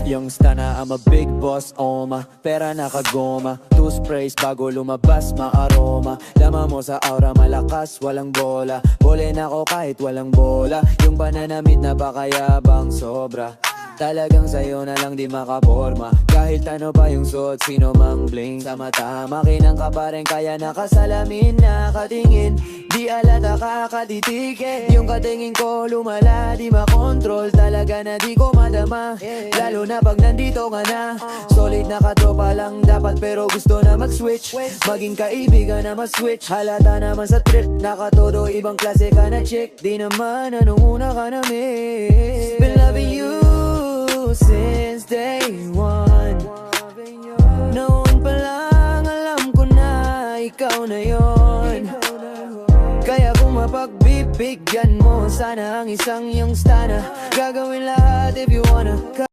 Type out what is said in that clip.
Yung stana, I'm a big boss, oma. Pera nakagoma, two sprays bago lumabas, maaroma. Lama mo sa aura, malakas, walang bola. Bole na ako kahit walang bola. Yung bananamit na bakayabang sobra. Talagang sa'yo na lang di makaporma. Kahit ano pa yung suot, sino mang bling. Sa mata, makinang ka pa rin, kaya nakasalamin, nakatingin. Di alata kakatitigin. Yung katingin ko lumala, di makontrol. Talaga na di ko madama, lalo na pag nandito ka na. Solid na katropa lang dapat, pero gusto na mag-switch. Maging kaibigan na mag-switch. Halata naman sa trip, nakatodo, ibang klase ka na chick. Di naman, anong una ka na miss. Been loving you since day one. Noon pa lang alam ko na ikaw na yon. Kaya kung mapagbibigyan mo sana ang isang yung stana, gagawin lahat if you wanna.